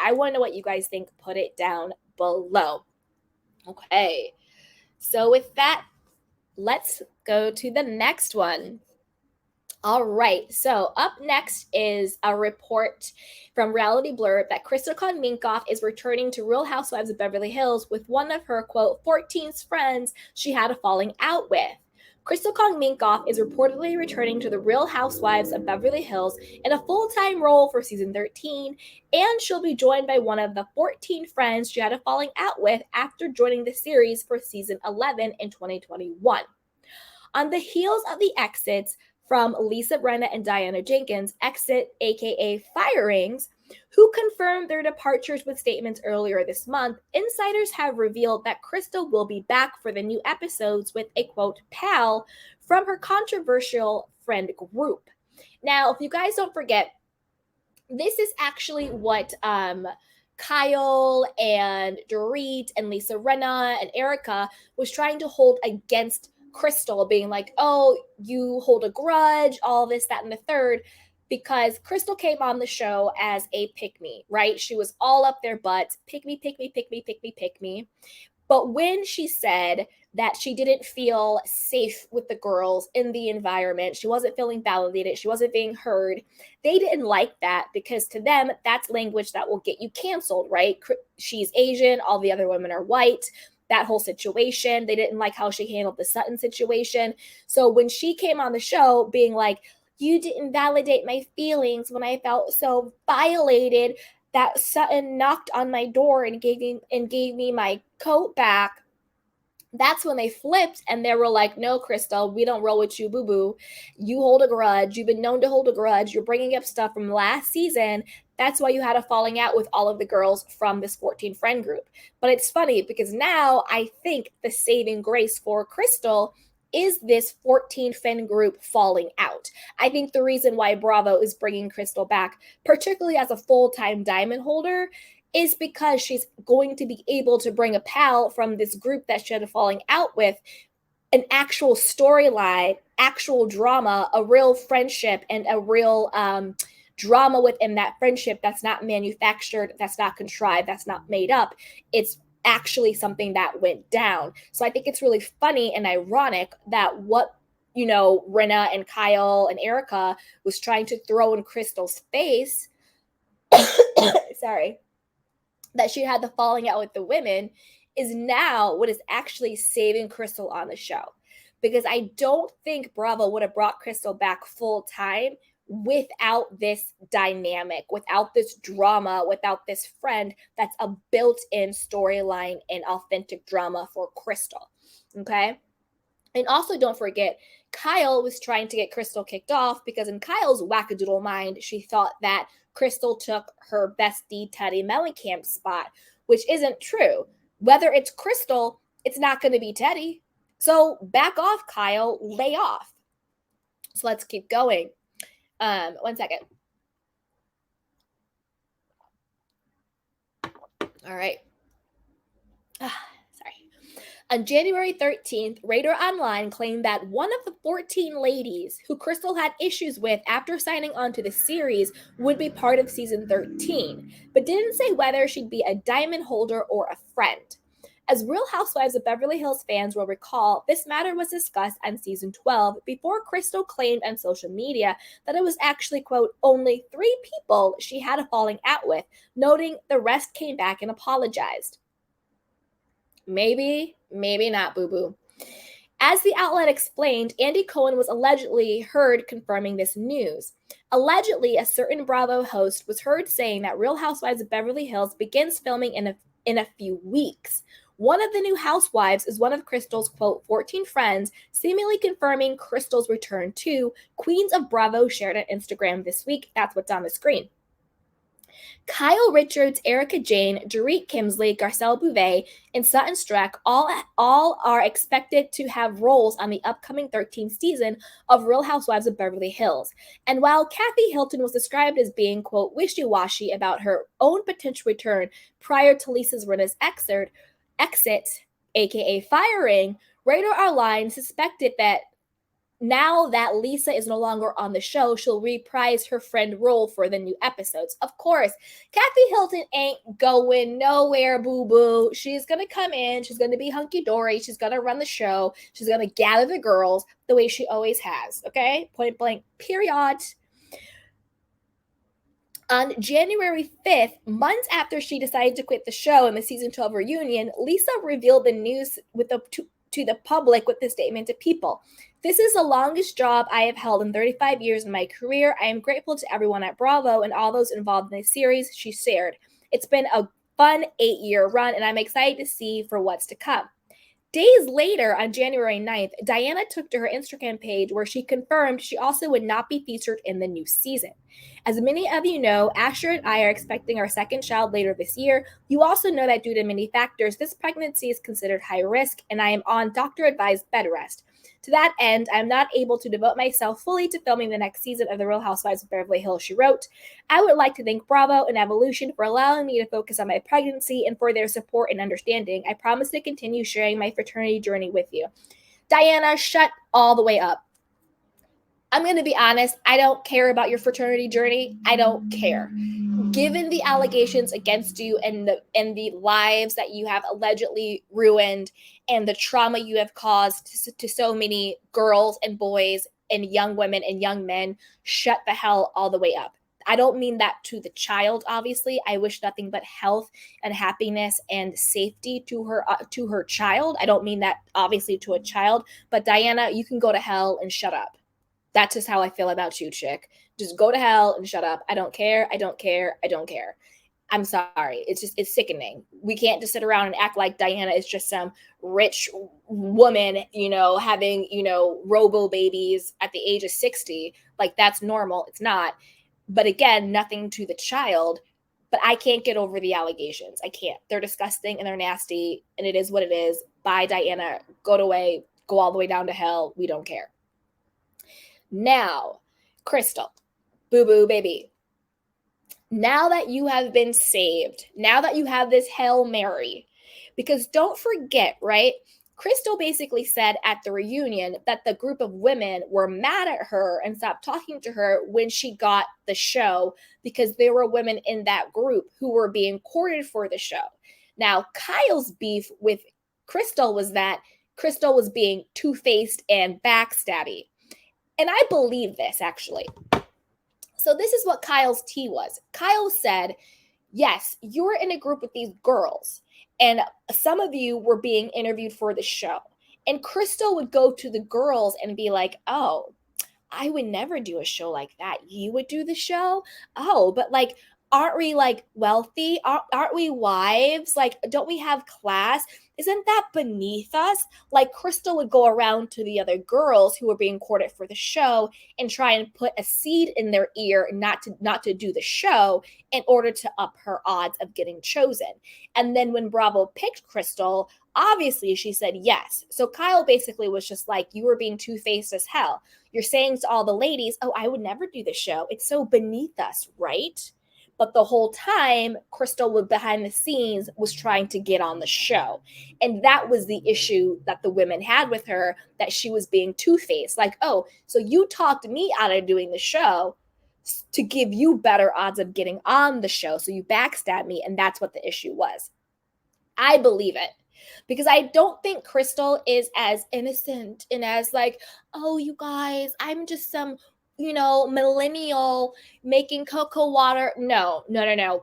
I want to know what you guys think. Put it down below. Okay. So with that, let's go to the next one. All right, so up next is a report from Reality Blurb that Crystal Kung-Minkoff is returning to Real Housewives of Beverly Hills with one of her, quote, 14 friends she had a falling out with. Crystal Kung-Minkoff is reportedly returning to the Real Housewives of Beverly Hills in a full-time role for season 13, and she'll be joined by one of the 14 friends she had a falling out with after joining the series for season 11 in 2021. On the heels of the exits from Lisa Rinna and Diana Jenkins, exit aka firings, who confirmed their departures with statements earlier this month, insiders have revealed that Crystal will be back for the new episodes with a, quote, pal from her controversial friend group. Now, if you guys don't forget, this is actually what Kyle and Dorit and Lisa Rinna and Erica was trying to hold against Crystal, being like, oh, you hold a grudge, all this, that, and the third, because Crystal came on the show as a pick-me, right? She was all up their butts, pick me, pick me, pick me, pick me, pick me. But when she said that she didn't feel safe with the girls in the environment, she wasn't feeling validated, she wasn't being heard, they didn't like that because to them, that's language that will get you canceled, right? She's Asian, all the other women are white. That whole situation. They didn't like how she handled the Sutton situation. So when she came on the show being like, you didn't validate my feelings when I felt so violated that Sutton knocked on my door and gave me my coat back, that's when they flipped and they were like, no, Crystal, we don't roll with you, boo-boo. You hold a grudge. You've been known to hold a grudge. You're bringing up stuff from last season. That's why you had a falling out with all of the girls from this 14 friend group. But it's funny because now I think the saving grace for Crystal is this 14 friend group falling out. I think the reason why Bravo is bringing Crystal back, particularly as a full-time diamond holder, is because she's going to be able to bring a pal from this group that she had a falling out with, an actual storyline, actual drama, a real friendship, and a real drama within that friendship that's not manufactured, that's not contrived, that's not made up. It's actually something that went down. So I think it's really funny and ironic that what, you know, Rinna and Kyle and Erica was trying to throw in Crystal's face, sorry, that she had the falling out with the women, is now what is actually saving Crystal on the show. Because I don't think Bravo would have brought Crystal back full time without this dynamic, without this drama, without this friend that's a built-in storyline and authentic drama for Crystal. Okay? And also don't forget, Kyle was trying to get Crystal kicked off because in Kyle's wackadoodle mind, she thought that Crystal took her bestie Teddy Mellencamp's spot, which isn't true. Whether it's Crystal, it's not going to be Teddy. So back off, Kyle. Lay off. So let's keep going. 1 second. All right. Sorry. On January 13th, Radar Online claimed that one of the 14 ladies who Crystal had issues with after signing on to the series would be part of season 13, but didn't say whether she'd be a diamond holder or a friend. As Real Housewives of Beverly Hills fans will recall, this matter was discussed on season 12 before Crystal claimed on social media that it was actually, quote, only 3 people she had a falling out with, noting the rest came back and apologized. Maybe, maybe not, boo-boo. As the outlet explained, Andy Cohen was allegedly heard confirming this news. Allegedly, a certain Bravo host was heard saying that Real Housewives of Beverly Hills begins filming in a few weeks. One of the new housewives is one of Crystal's, quote, 14 friends, seemingly confirming Crystal's return too. Queens of Bravo shared on Instagram this week. That's what's on the screen. Kyle Richards, Erica Jane, Dorit Kemsley, Garcelle Bouvet, and Sutton Streck all are expected to have roles on the upcoming 13th season of Real Housewives of Beverly Hills. And while Kathy Hilton was described as being, quote, wishy-washy about her own potential return prior to Lisa Rinna's exit, aka firing, Radar Online suspected that now that Lisa is no longer on the show, she'll reprise her friend role for the new episodes. Of course, Kathy Hilton ain't going nowhere, boo-boo. She's going to come in. She's going to be hunky-dory. She's going to run the show. She's going to gather the girls the way she always has, okay? Point blank, period. On January 5th, months after she decided to quit the show in the season 12 reunion, Lisa revealed the news to the public with this statement to people. This is the longest job I have held in 35 years in my career. I am grateful to everyone at Bravo and all those involved in the series, she shared. It's been a fun 8-year run, and I'm excited to see for what's to come. Days later, on January 9th, Diana took to her Instagram page where she confirmed she also would not be featured in the new season. As many of you know, Asher and I are expecting our second child later this year. You also know that due to many factors, this pregnancy is considered high risk, and I am on doctor-advised bed rest. To that end, I am not able to devote myself fully to filming the next season of The Real Housewives of Beverly Hills, she wrote. I would like to thank Bravo and Evolution for allowing me to focus on my pregnancy and for their support and understanding. I promise to continue sharing my fraternity journey with you. Diana, shut all the way up. I'm going to be honest, I don't care about your fraternity journey. I don't care. Given the allegations against you and the lives that you have allegedly ruined and the trauma you have caused to so many girls and boys and young women and young men, shut the hell all the way up. I don't mean that to the child, obviously. I wish nothing but health and happiness and safety to her child. I don't mean that, obviously, to a child. But Diana, you can go to hell and shut up. That's just how I feel about you, chick. Just go to hell and shut up. I don't care. I don't care. I don't care. I'm sorry. It's sickening. We can't just sit around and act like Diana is just some rich woman, having, rhobh babies at the age of 60. Like, that's normal. It's not. But again, nothing to the child. But I can't get over the allegations. I can't. They're disgusting and they're nasty. And it is what it is. Bye, Diana. Go away. Go all the way down to hell. We don't care. Now, Crystal, boo-boo baby, now that you have been saved, now that you have this Hail Mary, because don't forget, right? Crystal basically said at the reunion that the group of women were mad at her and stopped talking to her when she got the show because there were women in that group who were being courted for the show. Now, Kyle's beef with Crystal was that Crystal was being two-faced and backstabby. And I believe this, actually. So this is what Kyle's tea was. Kyle said, yes, you were in a group with these girls, and some of you were being interviewed for the show. And Crystal would go to the girls and be like, oh, I would never do a show like that. You would do the show? Oh, but like, aren't we like wealthy? Aren't we wives? Like, don't we have class? Isn't that beneath us? Like, Crystal would go around to the other girls who were being courted for the show and try and put a seed in their ear not to do the show in order to up her odds of getting chosen. And then when Bravo picked Crystal, obviously she said yes. So Kyle basically was just like, you were being two-faced as hell. You're saying to all the ladies, oh, I would never do the show. It's so beneath us, right? But the whole time, Crystal behind the scenes was trying to get on the show. And that was the issue that the women had with her, that she was being two-faced. Like, oh, so you talked me out of doing the show to give you better odds of getting on the show. So you backstabbed me, and that's what the issue was. I believe it. Because I don't think Crystal is as innocent and as like, oh, you guys, I'm just some millennial making cocoa water. No.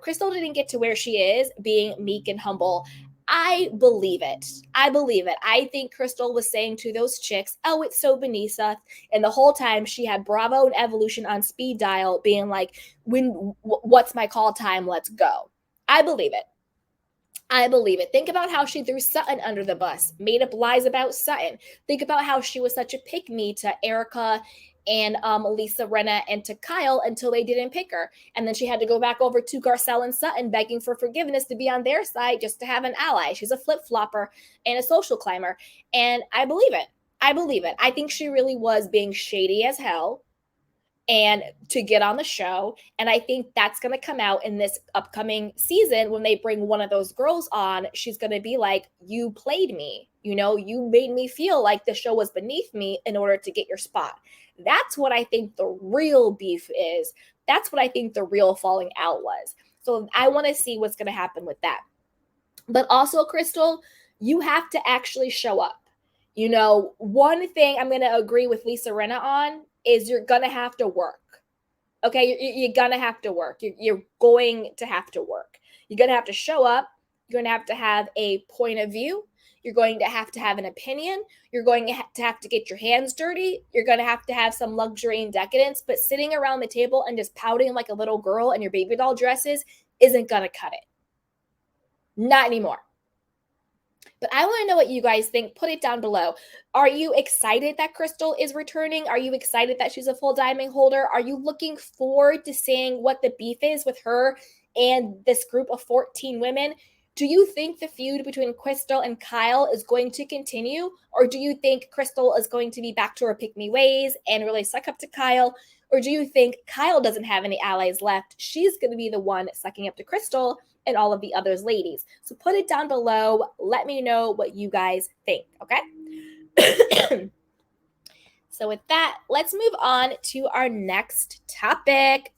Crystal didn't get to where she is being meek and humble. I believe it. I think Crystal was saying to those chicks, oh, it's so beneath us. And the whole time she had Bravo and Evolution on speed dial being like, what's my call time? Let's go. I believe it. Think about how she threw Sutton under the bus, made up lies about Sutton. Think about how she was such a pick-me to Erica and Lisa Rinna and to Kyle until they didn't pick her. And then she had to go back over to Garcelle and Sutton begging for forgiveness to be on their side just to have an ally. She's a flip-flopper and a social climber. And I believe it. I think she really was being shady as hell. and to get on the show. And I think that's going to come out in this upcoming season when they bring one of those girls on. She's going to be like, you played me. You know, you made me feel like the show was beneath me in order to get your spot. That's what I think the real beef is. That's what I think the real falling out was. So I want to see what's going to happen with that. But also, Crystal, you have to actually show up. You know, one thing I'm going to agree with Lisa Rinna on is you're going to have to work. Okay, you're going to have to work. You're going to have to work. You're going to have to show up. You're going to have a point of view. You're going to have an opinion. You're going to have to get your hands dirty. You're going to have some luxury and decadence. But sitting around the table and just pouting like a little girl in your baby doll dresses isn't going to cut it. Not anymore. But I want to know what you guys think. Put it down below. Are you excited that Crystal is returning? Are you excited that she's a full diamond holder? Are you looking forward to seeing what the beef is with her and this group of 14 women? Do you think the feud between Crystal and Kyle is going to continue? Or do you think Crystal is going to be back to her pick-me ways and really suck up to Kyle? Or do you think Kyle doesn't have any allies left? She's going to be the one sucking up to Crystal and all of the others ladies. So put it down below. Let me know what you guys think, okay? So with that, let's move on to our next topic.